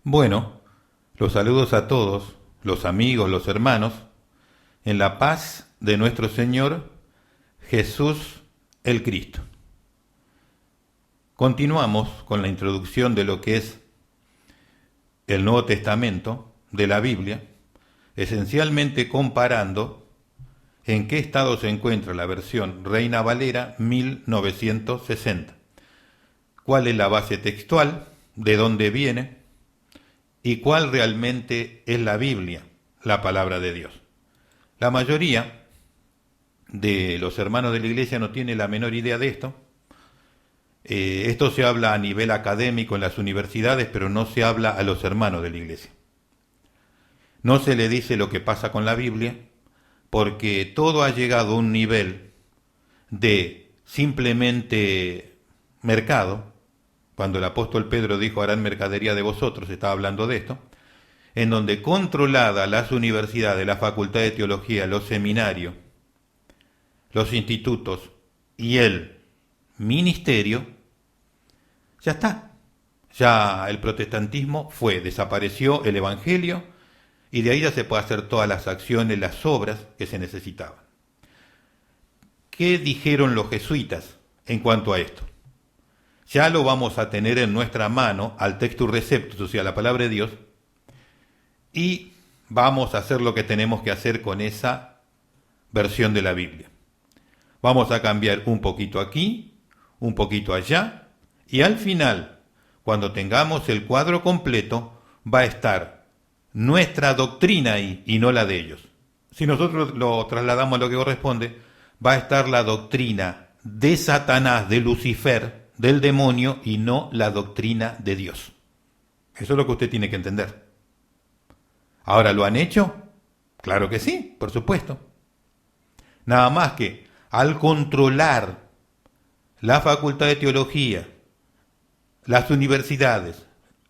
Bueno, los saludos a todos, los amigos, los hermanos, en la paz de nuestro Señor Jesús el Cristo. Continuamos con la introducción de lo que es el Nuevo Testamento de la Biblia, esencialmente comparando en qué estado se encuentra la versión Reina Valera 1960, cuál es la base textual, de dónde viene y cuál realmente es la Biblia, la palabra de Dios. La mayoría de los hermanos de la iglesia no tiene la menor idea de esto. Esto se habla a nivel académico en las universidades, pero no se habla a los hermanos de la iglesia. No se le dice lo que pasa con la Biblia, porque todo ha llegado a un nivel de simplemente mercado. Cuando el apóstol Pedro dijo harán mercadería de vosotros, estaba hablando de esto, en donde controladas las universidades, la facultad de teología, los seminarios, los institutos y el ministerio, ya está. Ya el protestantismo desapareció el evangelio y de ahí ya se puede hacer todas las acciones, las obras que se necesitaban. ¿Qué dijeron los jesuitas en cuanto a esto? Ya lo vamos a tener en nuestra mano al textus receptus, o sea, la palabra de Dios, y vamos a hacer lo que tenemos que hacer con esa versión de la Biblia. Vamos a cambiar un poquito aquí, un poquito allá, y al final, cuando tengamos el cuadro completo, va a estar nuestra doctrina ahí y no la de ellos. Si nosotros lo trasladamos a lo que corresponde, va a estar la doctrina de Satanás, de Lucifer, del demonio y no la doctrina de Dios. Eso es lo que usted tiene que entender. ¿Ahora lo han hecho? Claro que sí, por supuesto. Nada más que al controlar la facultad de teología, las universidades,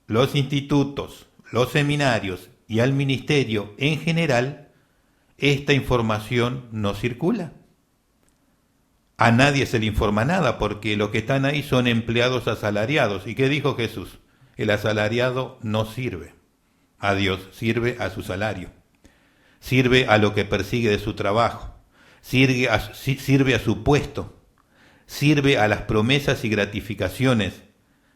los institutos, los seminarios y al ministerio en general, esta información no circula. A nadie se le informa nada porque los que están ahí son empleados asalariados. ¿Y qué dijo Jesús? El asalariado no sirve a Dios, sirve a su salario, sirve a lo que persigue de su trabajo, sirve a su puesto, sirve a las promesas y gratificaciones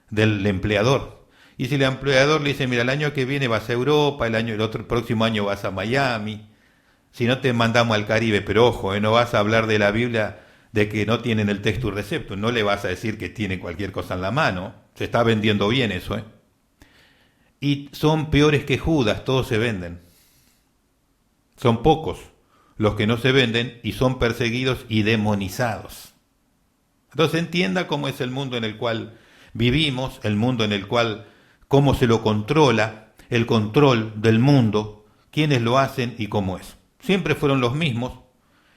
del empleador. Y si el empleador le dice, mira, el año que viene vas a Europa, el próximo año vas a Miami, si no te mandamos al Caribe, pero ojo, no vas a hablar de la Biblia de que no tienen el textus receptus, no le vas a decir que tiene cualquier cosa en la mano, se está vendiendo bien eso, ¿eh? Y son peores que Judas, todos se venden. Son pocos los que no se venden y son perseguidos y demonizados. Entonces entienda cómo es el mundo en el cual vivimos, el mundo en el cual, cómo se lo controla, el control del mundo, quiénes lo hacen y cómo es. Siempre fueron los mismos.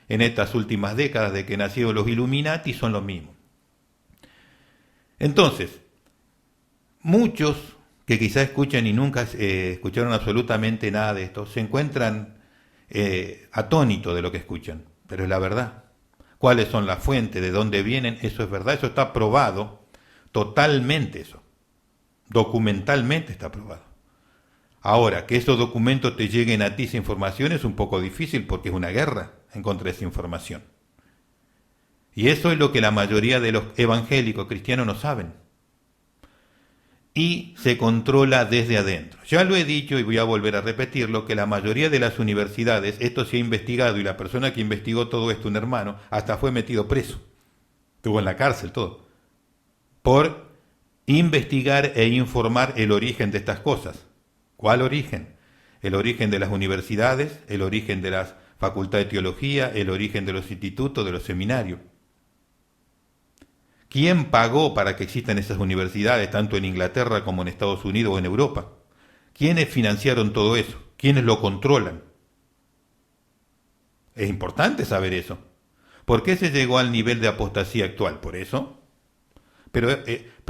En estas últimas décadas de que nacieron los Illuminati son los mismos. Entonces, muchos que quizá escuchan y nunca escucharon absolutamente nada de esto, se encuentran atónitos de lo que escuchan, pero es la verdad. ¿Cuáles son las fuentes? ¿De dónde vienen? Eso es verdad, eso está probado, totalmente eso. Documentalmente está probado. Ahora, que esos documentos te lleguen a ti esa información es un poco difícil porque es una guerra en contra de esa información. Y eso es lo que la mayoría de los evangélicos cristianos no saben. Y se controla desde adentro. Ya lo he dicho y voy a volver a repetirlo, que la mayoría de las universidades, esto se ha investigado y la persona que investigó todo esto, un hermano, hasta fue metido preso. Estuvo en la cárcel, todo. Por investigar e informar el origen de estas cosas. ¿Cuál origen? El origen de las universidades, el origen de las facultades de teología, el origen de los institutos, de los seminarios. ¿Quién pagó para que existan esas universidades, tanto en Inglaterra como en Estados Unidos o en Europa? ¿Quiénes financiaron todo eso? ¿Quiénes lo controlan? Es importante saber eso. ¿Por qué se llegó al nivel de apostasía actual? ¿Por eso? Pero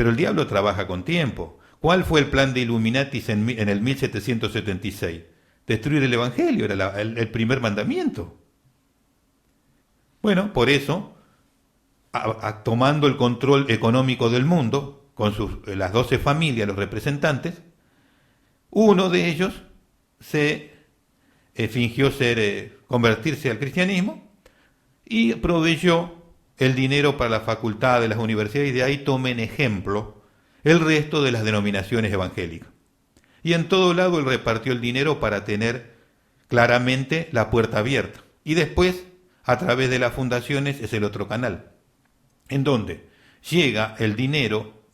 el diablo trabaja con tiempo. ¿Cuál fue el plan de Illuminatis en el 1776? Destruir el Evangelio, era el primer mandamiento. Bueno, por eso, tomando el control económico del mundo, con las 12 familias, los representantes, Uno de ellos se fingió convertirse al cristianismo y proveyó el dinero para la facultad de las universidades, y de ahí tomen ejemplo el resto de las denominaciones evangélicas. Y en todo lado él repartió el dinero para tener claramente la puerta abierta. Y después, a través de las fundaciones, es el otro canal, en donde llega el dinero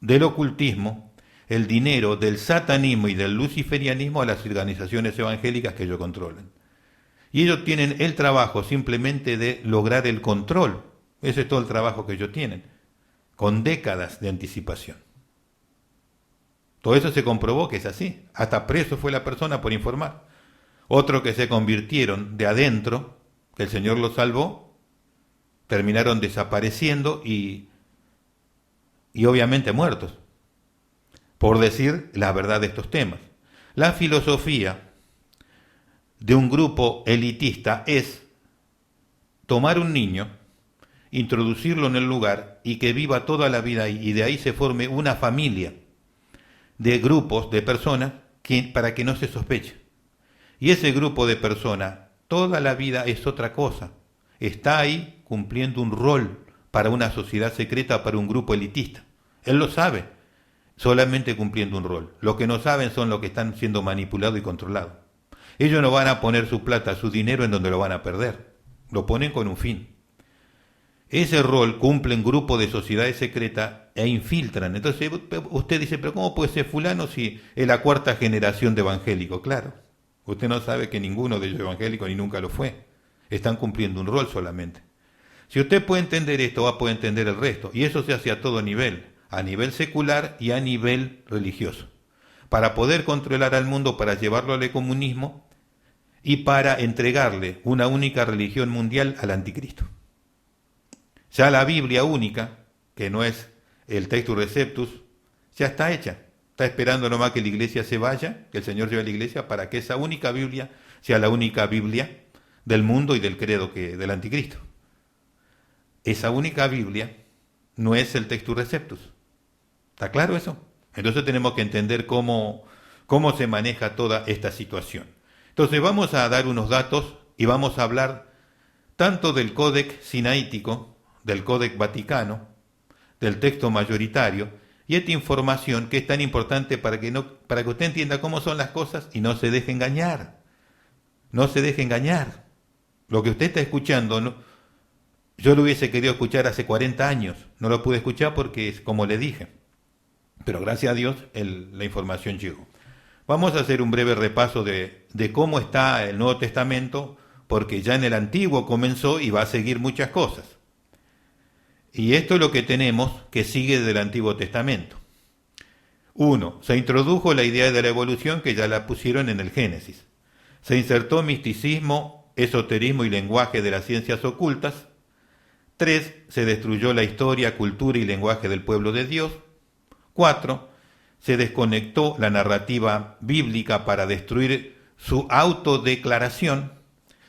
del ocultismo, el dinero del satanismo y del luciferianismo a las organizaciones evangélicas que ellos controlan. Y ellos tienen el trabajo simplemente de lograr el control. Ese es todo el trabajo que ellos tienen, con décadas de anticipación. Todo eso se comprobó que es así. Hasta preso fue la persona por informar. Otros que se convirtieron de adentro, que el Señor los salvó, terminaron desapareciendo y obviamente muertos, por decir la verdad de estos temas. La filosofía de un grupo elitista es tomar un niño, introducirlo en el lugar y que viva toda la vida ahí, y de ahí se forme una familia de grupos de personas para que no se sospeche. Y ese grupo de personas toda la vida es otra cosa. Está ahí cumpliendo un rol para una sociedad secreta, para un grupo elitista. Él lo sabe, solamente cumpliendo un rol. Los que no saben son los que están siendo manipulados y controlados. Ellos no van a poner su plata, su dinero en donde lo van a perder. Lo ponen con un fin. Ese rol cumple un grupo de sociedades secretas e infiltran. Entonces usted dice, pero ¿cómo puede ser fulano si es la cuarta generación de evangélicos? Claro, usted no sabe que ninguno de ellos es evangélico ni nunca lo fue. Están cumpliendo un rol solamente. Si usted puede entender esto, va a poder entender el resto. Y eso se hace a todo nivel, a nivel secular y a nivel religioso. Para poder controlar al mundo, para llevarlo al comunismo y para entregarle una única religión mundial al anticristo. Ya la Biblia única, que no es el Textus Receptus, ya está hecha. Está esperando nomás que la iglesia se vaya, que el Señor lleve a la iglesia, para que esa única Biblia sea la única Biblia del mundo y del credo del anticristo. Esa única Biblia no es el Textus Receptus. ¿Está claro eso? Entonces tenemos que entender cómo se maneja toda esta situación. Entonces vamos a dar unos datos y vamos a hablar tanto del Códex Sinaítico, del Códex Vaticano, del texto mayoritario, y esta información que es tan importante para que usted entienda cómo son las cosas y no se deje engañar. No se deje engañar. Lo que usted está escuchando, yo lo hubiese querido escuchar hace 40 años, no lo pude escuchar porque es como le dije, pero gracias a Dios la información llegó. Vamos a hacer un breve repaso de cómo está el Nuevo Testamento, porque ya en el Antiguo comenzó y va a seguir muchas cosas. Y esto es lo que tenemos que sigue del Antiguo Testamento. 1. Se introdujo la idea de la evolución, que ya la pusieron en el Génesis. Se insertó misticismo, esoterismo y lenguaje de las ciencias ocultas. 3. Se destruyó la historia, cultura y lenguaje del pueblo de Dios. 4. Se desconectó la narrativa bíblica para destruir su autodeclaración.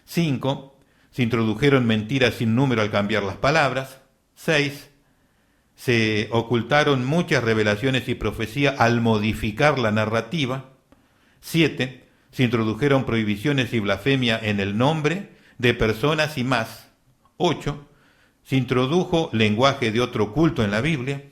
5. Se introdujeron mentiras sin número al cambiar las palabras. 6. Se ocultaron muchas revelaciones y profecías al modificar la narrativa. 7. Se introdujeron prohibiciones y blasfemia en el nombre de personas y más. 8. Se introdujo lenguaje de otro culto en la Biblia.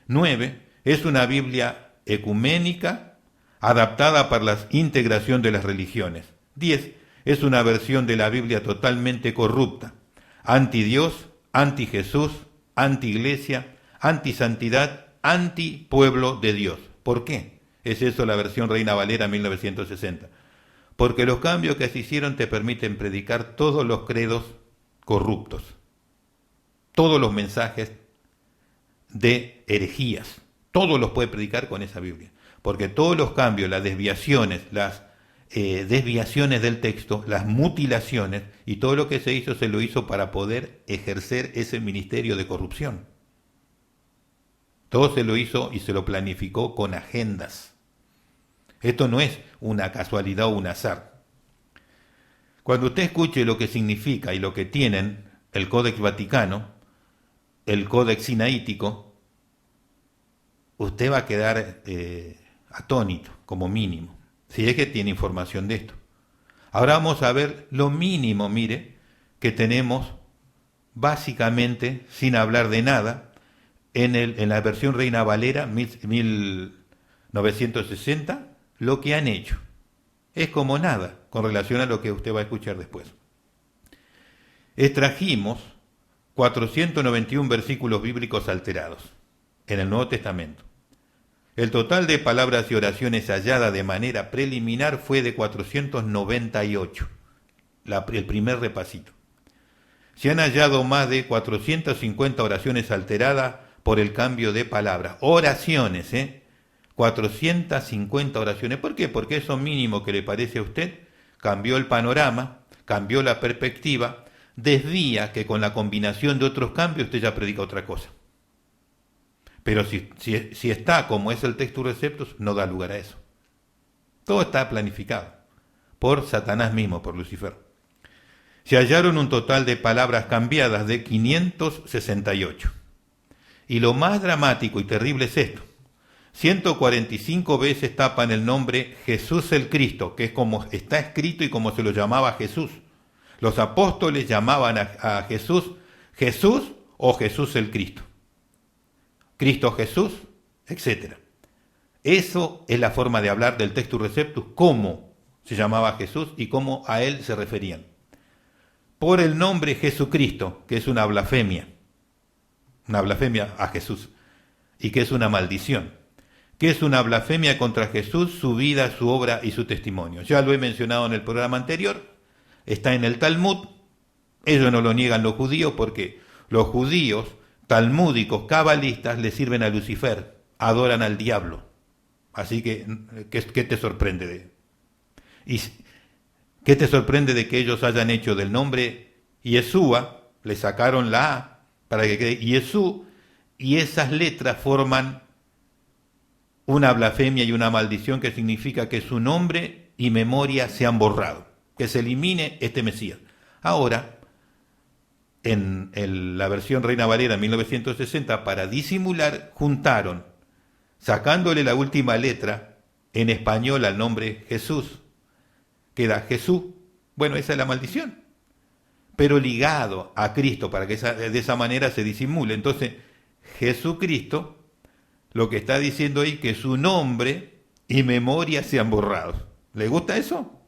9. Es una Biblia ecuménica adaptada para la integración de las religiones. 10. Es una versión de la Biblia totalmente corrupta, anti-Dios, anti-Jesús, anti-iglesia, anti-santidad, anti-pueblo de Dios. ¿Por qué? Es eso la versión Reina Valera 1960. Porque los cambios que se hicieron te permiten predicar todos los credos corruptos, todos los mensajes de herejías, todos los puede predicar con esa Biblia. Porque todos los cambios, las desviaciones, desviaciones del texto, las mutilaciones y todo lo que se lo hizo para poder ejercer ese ministerio de corrupción. Todo se lo hizo y se lo planificó con agendas. Esto no es una casualidad o un azar. Cuando usted escuche lo que significa y lo que tienen el Códex Vaticano, el Códex Sinaítico, usted va a quedar atónito, como mínimo, si es que tiene información de esto. Ahora vamos a ver lo mínimo, mire, que tenemos básicamente, sin hablar de nada, en la versión Reina Valera 1960, lo que han hecho. Es como nada con relación a lo que usted va a escuchar después. Extrajimos 491 versículos bíblicos alterados en el Nuevo Testamento. El total de palabras y oraciones halladas de manera preliminar fue de 498, el primer repasito. Se han hallado más de 450 oraciones alteradas por el cambio de palabras. Oraciones, 450 oraciones. ¿Por qué? Porque eso mínimo que le parece a usted cambió el panorama, cambió la perspectiva, desvía que con la combinación de otros cambios usted ya predica otra cosa. Pero si está como es el Textus Receptus, no da lugar a eso. Todo está planificado por Satanás mismo, por Lucifer. Se hallaron un total de palabras cambiadas de 568. Y lo más dramático y terrible es esto. 145 veces tapan el nombre Jesús el Cristo, que es como está escrito y como se lo llamaba Jesús. Los apóstoles llamaban a Jesús Jesús o Jesús el Cristo. Cristo Jesús, etc. Eso es la forma de hablar del Textus Receptus, cómo se llamaba Jesús y cómo a él se referían. Por el nombre Jesucristo, que es una blasfemia a Jesús, y que es una maldición, que es una blasfemia contra Jesús, su vida, su obra y su testimonio. Ya lo he mencionado en el programa anterior, está en el Talmud, ellos no lo niegan los judíos porque los judíos talmúdicos, cabalistas, le sirven a Lucifer, adoran al diablo. Así que, ¿qué te sorprende ¿qué te sorprende de que ellos hayan hecho del nombre Yeshua, le sacaron la A para que quede Yeshú, y esas letras forman una blasfemia y una maldición que significa que su nombre y memoria se han borrado, que se elimine este Mesías. Ahora, en la versión Reina Valera 1960, para disimular, juntaron, sacándole la última letra en español al nombre Jesús, queda Jesús. Bueno, esa es la maldición, pero ligado a Cristo para que de esa manera se disimule. Entonces, Jesucristo, lo que está diciendo ahí, que su nombre y memoria se han borrado. ¿Le gusta eso?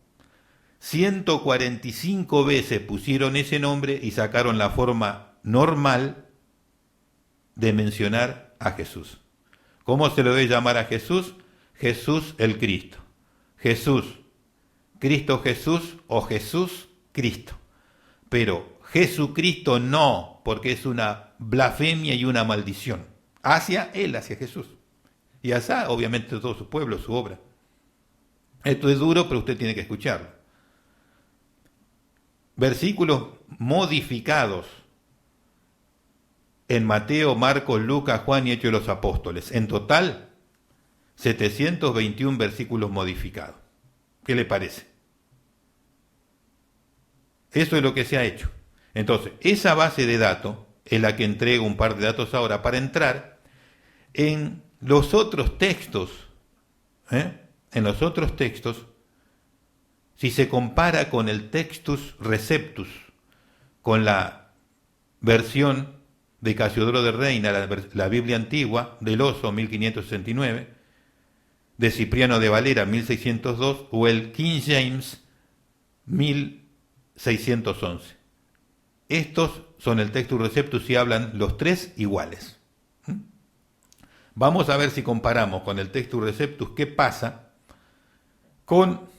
145 veces pusieron ese nombre y sacaron la forma normal de mencionar a Jesús. ¿Cómo se le debe llamar a Jesús? Jesús el Cristo. Jesús, Cristo Jesús o Jesús Cristo. Pero Jesucristo no, porque es una blasfemia y una maldición. Hacia él, hacia Jesús. Y hacia, obviamente, todo su pueblo, su obra. Esto es duro, pero usted tiene que escucharlo. Versículos modificados en Mateo, Marcos, Lucas, Juan y Hechos de los Apóstoles. En total, 721 versículos modificados. ¿Qué le parece? Eso es lo que se ha hecho. Entonces, esa base de datos es la que entrego un par de datos ahora para entrar en los otros textos. En los otros textos, si se compara con el Textus Receptus, con la versión de Casiodoro de Reina, la Biblia antigua, del Oso, 1569, de Cipriano de Valera, 1602, o el King James, 1611. Estos son el Textus Receptus y hablan los tres iguales. Vamos a ver si comparamos con el Textus Receptus qué pasa con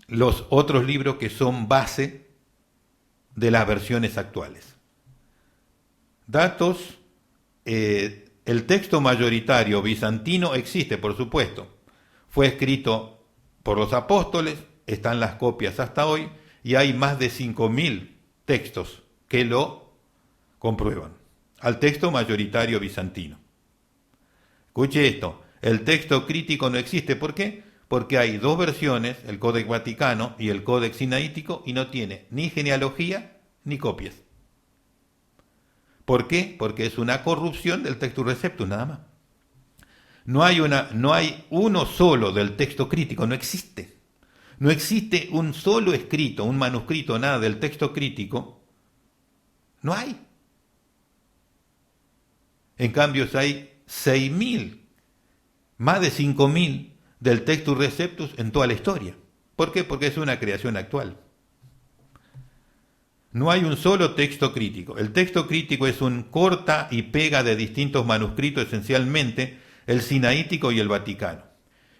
los otros libros que son base de las versiones actuales. Datos, el texto mayoritario bizantino existe, por supuesto. Fue escrito por los apóstoles, están las copias hasta hoy, y hay más de 5.000 textos que lo comprueban. Al texto mayoritario bizantino. Escuche esto, el texto crítico no existe. ¿Por qué? Porque hay dos versiones, el Códex Vaticano y el Códex Sinaítico, y no tiene ni genealogía ni copias. ¿Por qué? Porque es una corrupción del Textus Receptus, nada más. No hay uno solo del texto crítico, no existe. No existe un solo escrito, un manuscrito, nada del texto crítico. No hay. En cambio, hay 6.000, más de 5.000 del Textus Receptus en toda la historia. ¿Por qué? Porque es una creación actual. No hay un solo texto crítico. El texto crítico es un corta y pega de distintos manuscritos, esencialmente el Sinaítico y el Vaticano.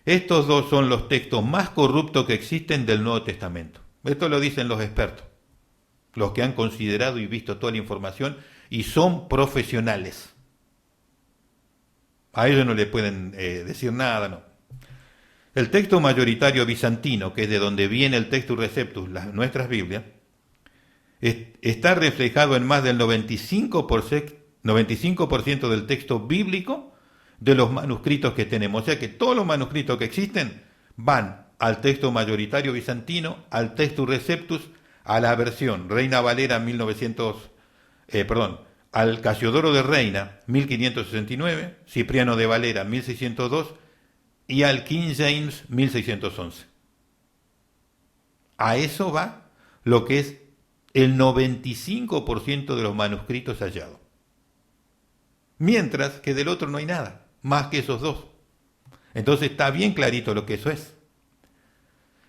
Estos dos son los textos más corruptos que existen del Nuevo Testamento. Esto lo dicen los expertos, los que han considerado y visto toda la información y son profesionales. A ellos no le pueden decir nada, no. El texto mayoritario bizantino, que es de donde viene el Textus Receptus, nuestras Biblias, está reflejado en más del 95% del texto bíblico de los manuscritos que tenemos. O sea que todos los manuscritos que existen van al texto mayoritario bizantino, al Textus Receptus, a la versión Reina Valera 1900, al Casiodoro de Reina 1569, Cipriano de Valera 1602 y al King James 1611. A eso va lo que es el 95% de los manuscritos hallados. Mientras que del otro no hay nada, más que esos dos. Entonces está bien clarito lo que eso es.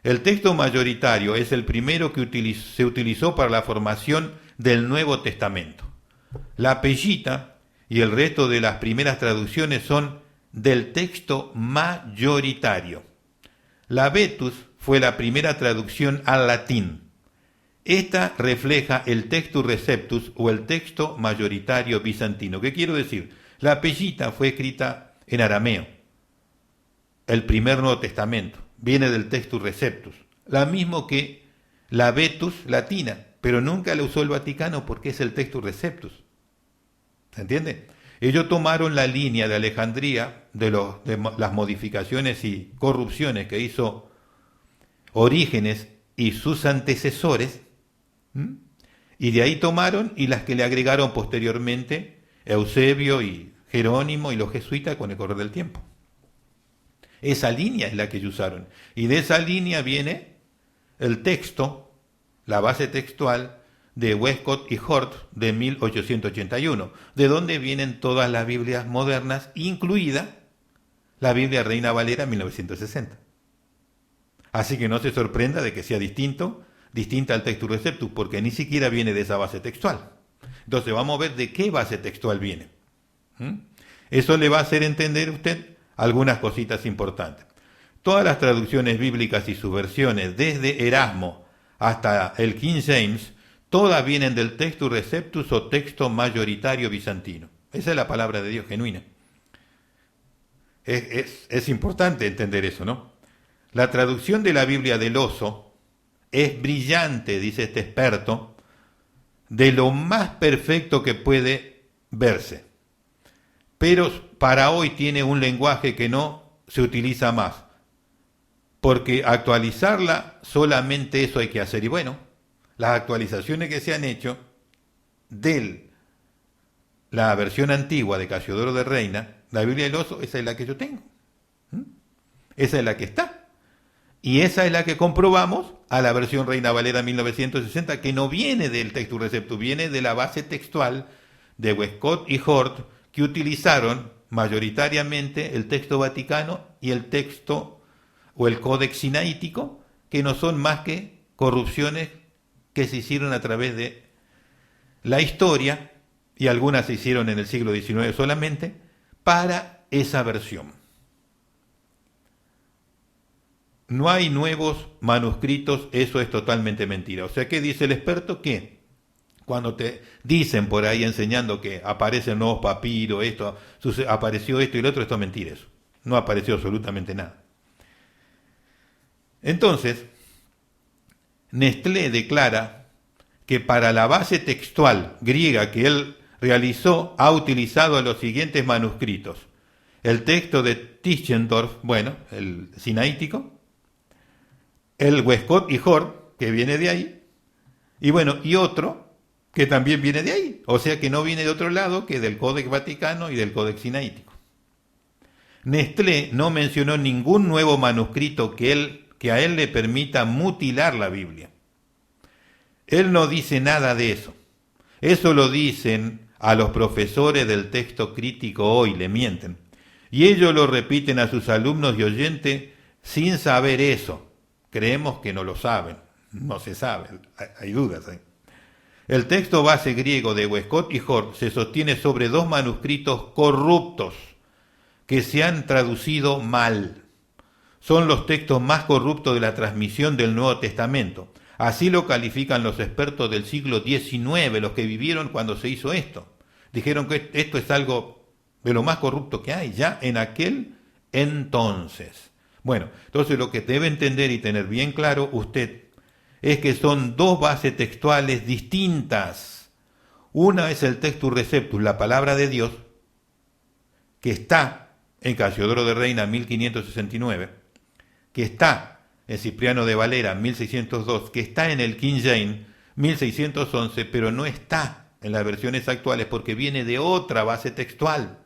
El texto mayoritario es el primero que se utilizó para la formación del Nuevo Testamento. La Pellita y el resto de las primeras traducciones son del texto mayoritario. La Vetus fue la primera traducción al latín. Esta refleja el Textus Receptus o el texto mayoritario bizantino. ¿Qué quiero decir? La Pellita fue escrita en arameo. El primer Nuevo Testamento viene del Textus Receptus, la mismo que la Vetus latina, pero nunca la usó el Vaticano porque es el Textus Receptus. ¿Se entiende? Ellos tomaron la línea de Alejandría de las modificaciones y corrupciones que hizo Orígenes y sus antecesores, y de ahí tomaron y las que le agregaron posteriormente Eusebio y Jerónimo y los jesuitas con el correr del tiempo. Esa línea es la que ellos usaron. Y de esa línea viene el texto, la base textual de Westcott y Hort de 1881, de donde vienen todas las Biblias modernas, incluida la Biblia Reina Valera 1960. Así que no se sorprenda de que sea distinta al Textus Receptus, porque ni siquiera viene de esa base textual. Entonces vamos a ver de qué base textual viene. Eso le va a hacer entender a usted algunas cositas importantes. Todas las traducciones bíblicas y sus versiones, desde Erasmo hasta el King James, todas vienen del Textus Receptus o texto mayoritario bizantino. Esa es la palabra de Dios genuina. Es importante entender eso, ¿no? La traducción de la Biblia del Oso es brillante, dice este experto, de lo más perfecto que puede verse. Pero para hoy tiene un lenguaje que no se utiliza más, porque actualizarla solamente eso hay que hacer. Y bueno, las actualizaciones que se han hecho de la versión antigua de Casiodoro de Reina, la Biblia del Oso, esa es la que yo tengo. Esa es la que está. Y esa es la que comprobamos a la versión Reina Valera 1960, que no viene del Textus Receptus, viene de la base textual de Westcott y Hort, que utilizaron mayoritariamente el texto vaticano y el texto o el Códex Sinaítico, que no son más que corrupciones que se hicieron a través de la historia, y algunas se hicieron en el siglo XIX solamente, para esa versión. No hay nuevos manuscritos, eso es totalmente mentira. O sea, ¿qué dice el experto? Que cuando te dicen por ahí enseñando que aparecen nuevos papiros, apareció esto y lo otro, esto es mentira eso. No apareció absolutamente nada. Entonces, Nestlé declara que para la base textual griega que él realizó, ha utilizado los siguientes manuscritos. El texto de Tischendorf, el sinaítico, el Westcott y Hort, que viene de ahí, y otro que también viene de ahí, o sea que no viene de otro lado que del Códex Vaticano y del Códex Sinaítico. Nestlé no mencionó ningún nuevo manuscrito que a él le permita mutilar la Biblia. Él no dice nada de eso. Eso lo dicen a los profesores del texto crítico hoy, le mienten. Y ellos lo repiten a sus alumnos y oyentes sin saber eso. Creemos que no lo saben, no se sabe, hay dudas ahí. El texto base griego de Westcott y Hort se sostiene sobre dos manuscritos corruptos que se han traducido mal. Son los textos más corruptos de la transmisión del Nuevo Testamento. Así lo califican los expertos del siglo XIX, los que vivieron cuando se hizo esto. Dijeron que esto es algo de lo más corrupto que hay, ya en aquel entonces. Bueno, entonces lo que debe entender y tener bien claro usted es que son dos bases textuales distintas. Una es el Textus Receptus, la palabra de Dios, que está en Casiodoro de Reina 1569, que está en Cipriano de Valera 1602, que está en el King James 1611, pero no está en las versiones actuales porque viene de otra base textual.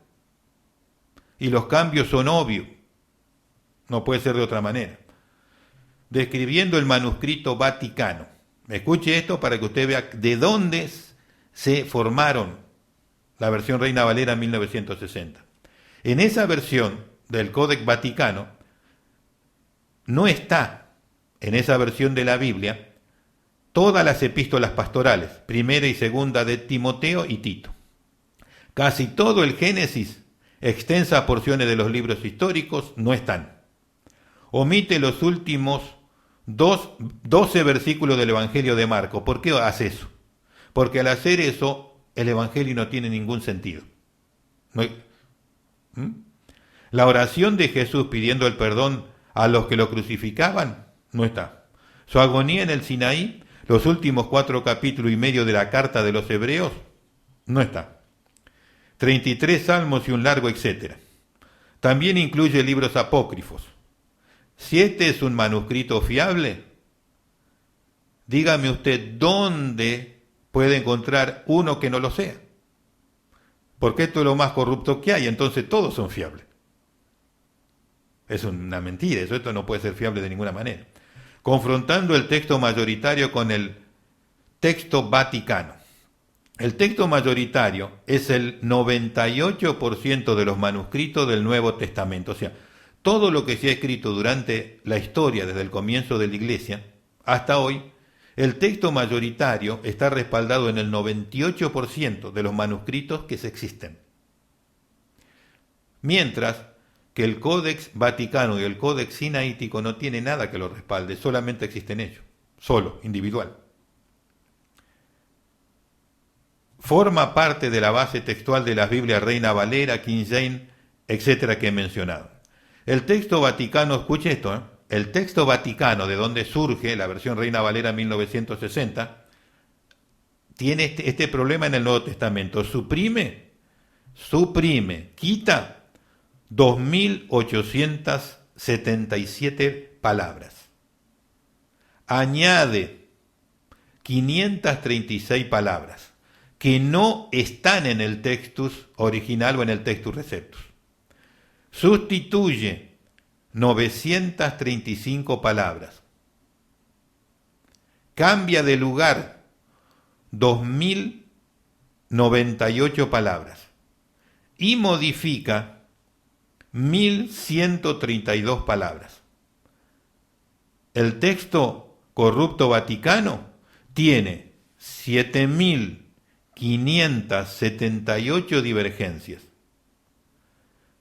Y los cambios son obvios. No puede ser de otra manera. Describiendo el manuscrito Vaticano. Escuche esto para que usted vea de dónde se formaron la versión Reina Valera 1960. En esa versión del Códex Vaticano no está, en esa versión de la Biblia, todas las epístolas pastorales, primera y segunda de Timoteo y Tito. Casi todo el Génesis, extensas porciones de los libros históricos no están. Omite los últimos 12 versículos del Evangelio de Marcos. ¿Por qué hace eso? Porque al hacer eso, el Evangelio no tiene ningún sentido. La oración de Jesús pidiendo el perdón a los que lo crucificaban no está. Su agonía en el Sinaí, los últimos 4 capítulos y medio de la carta de los Hebreos, no está. 33 salmos y un largo etcétera. También incluye libros apócrifos. Si este es un manuscrito fiable, dígame usted dónde puede encontrar uno que no lo sea. Porque esto es lo más corrupto que hay, entonces todos son fiables. Es una mentira, esto no puede ser fiable de ninguna manera. Confrontando el texto mayoritario con el texto vaticano. El texto mayoritario es el 98% de los manuscritos del Nuevo Testamento, o sea, todo lo que se ha escrito durante la historia, desde el comienzo de la Iglesia hasta hoy, el texto mayoritario está respaldado en el 98% de los manuscritos que se existen. Mientras que el Códex Vaticano y el Códex Sinaítico no tiene nada que lo respalde, solamente existen ellos, solo, individual. Forma parte de la base textual de las Biblias Reina Valera, King James, etcétera, que he mencionado. El texto vaticano, escuche esto, el texto vaticano, de donde surge la versión Reina Valera 1960, tiene este problema en el Nuevo Testamento. Suprime, quita 2.877 palabras. Añade 536 palabras que no están en el Textus original o en el Textus Receptus. Sustituye 935 palabras. Cambia de lugar 2.098 palabras. Y modifica 1.132 palabras. El texto corrupto vaticano tiene 7.578 divergencias.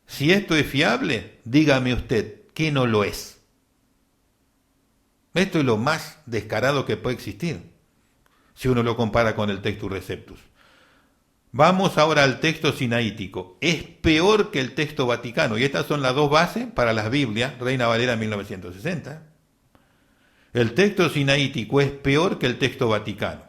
Si esto es fiable, dígame usted que no lo es. Esto es lo más descarado que puede existir, si uno lo compara con el Textus Receptus. Vamos ahora al texto sinaítico. Es peor que el texto vaticano, y estas son las dos bases para las Biblias, Reina Valera 1960. El texto sinaítico es peor que el texto vaticano.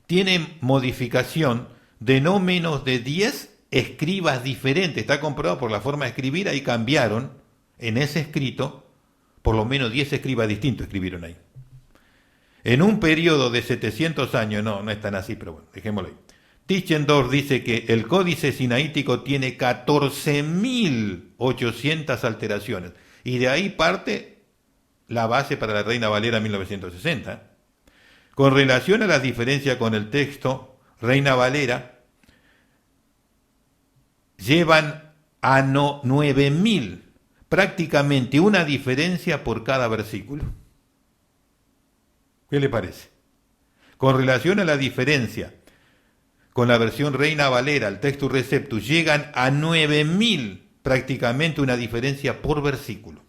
Tiene modificación de no menos de 10 escribas diferentes. Está comprobado por la forma de escribir. Ahí cambiaron en ese escrito, por lo menos 10 escribas distintos escribieron ahí. En un periodo de 700 años, no es tan así, pero bueno, dejémoslo ahí. Tischendorf dice que el códice sinaítico tiene 14.800 alteraciones y de ahí parte la base para la Reina Valera 1960. Con relación a las diferencias con el texto Reina Valera, llevan a 9.000, prácticamente una diferencia por cada versículo. ¿Qué le parece? Con relación a la diferencia con la versión Reina Valera, el Textus Receptus, llegan a 9.000, prácticamente una diferencia por versículo.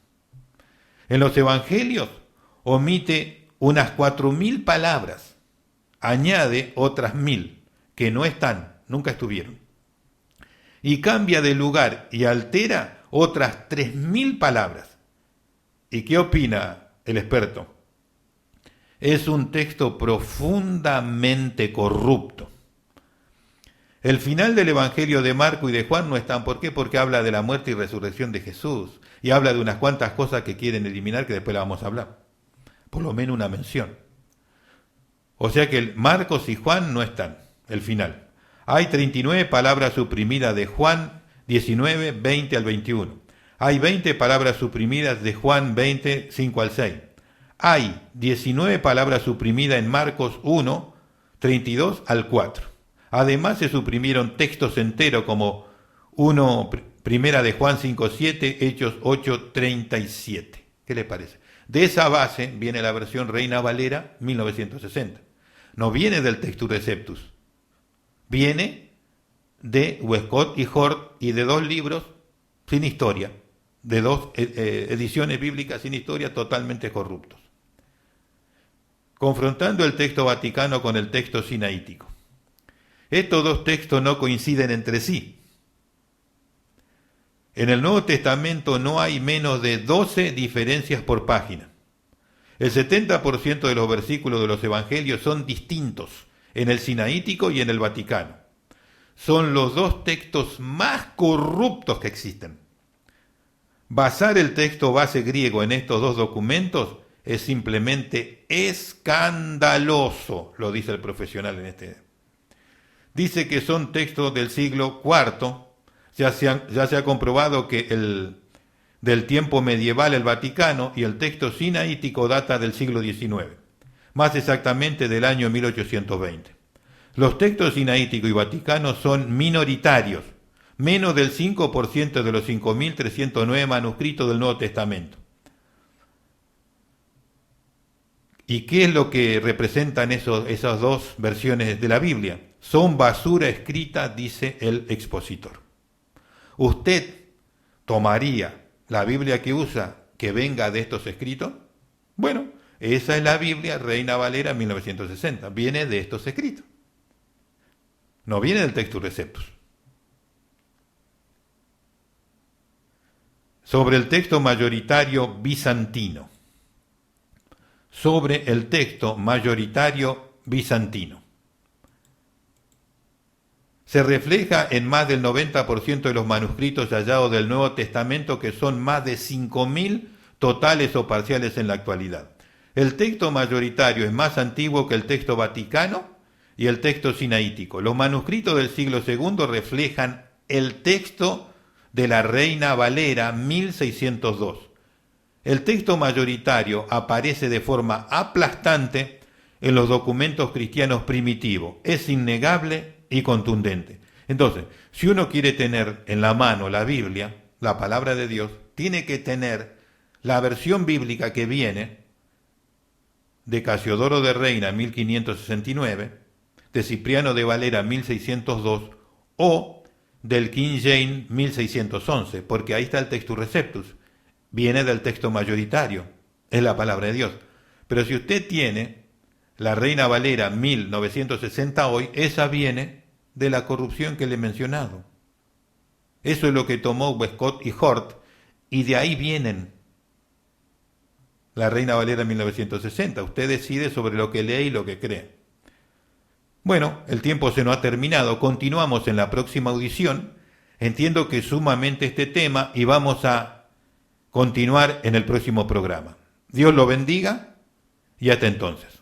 En los Evangelios omite unas 4.000 palabras, añade otras 1.000 que no están, nunca estuvieron. Y cambia de lugar y altera otras 3.000 palabras. ¿Y qué opina el experto? Es un texto profundamente corrupto. El final del Evangelio de Marco y de Juan no están. ¿Por qué? Porque habla de la muerte y resurrección de Jesús. Y habla de unas cuantas cosas que quieren eliminar, que después la vamos a hablar. Por lo menos una mención. O sea que Marcos y Juan no están. El final. Hay 39 palabras suprimidas de Juan 19, 20 al 21. Hay 20 palabras suprimidas de Juan 20, 5 al 6. Hay 19 palabras suprimidas en Marcos 1, 32 al 4. Además se suprimieron textos enteros como primera de Juan 5:7, Hechos 8:37. ¿Qué les parece? De esa base viene la versión Reina Valera 1960. No viene del Textus Receptus. Viene de Westcott y Hort y de dos libros sin historia, de dos ediciones bíblicas sin historia totalmente corruptos. Confrontando el texto vaticano con el texto sinaítico. Estos dos textos no coinciden entre sí. En el Nuevo Testamento no hay menos de 12 diferencias por página. El 70% de los versículos de los evangelios son distintos en el sinaítico y en el vaticano. Son los dos textos más corruptos que existen. Basar el texto base griego en estos dos documentos es simplemente escandaloso, lo dice el profesional en este. Dice que son textos del siglo IV, ya se ha comprobado que del tiempo medieval el Vaticano y el texto sinaítico data del siglo XIX, más exactamente del año 1820. Los textos sinaítico y vaticano son minoritarios, menos del 5% de los 5.309 manuscritos del Nuevo Testamento. ¿Y qué es lo que representan esas dos versiones de la Biblia? Son basura escrita, dice el expositor. ¿Usted tomaría la Biblia que usa que venga de estos escritos? Bueno, esa es la Biblia Reina Valera 1960. Viene de estos escritos. No viene del Textus Receptus. Sobre el texto mayoritario bizantino. Sobre el texto mayoritario bizantino. Se refleja en más del 90% de los manuscritos hallados del Nuevo Testamento, que son más de 5.000 totales o parciales en la actualidad. El texto mayoritario es más antiguo que el texto vaticano y el texto sinaítico. Los manuscritos del siglo II reflejan el texto de la Reina Valera 1602. El texto mayoritario aparece de forma aplastante en los documentos cristianos primitivos. Es innegable y contundente. Entonces, si uno quiere tener en la mano la Biblia, la palabra de Dios, tiene que tener la versión bíblica que viene de Casiodoro de Reina 1569, de Cipriano de Valera 1602 o del King James 1611, porque ahí está el Textus Receptus, viene del texto mayoritario, es la palabra de Dios. Pero si usted tiene la Reina Valera 1960 hoy, esa viene de la corrupción que le he mencionado. Eso es lo que tomó Westcott y Hort, y de ahí vienen la Reina Valera 1960. Usted decide sobre lo que lee y lo que cree. Bueno, el tiempo se nos ha terminado. Continuamos en la próxima audición. Entiendo que es sumamente este tema y vamos a continuar en el próximo programa. Dios lo bendiga y hasta entonces.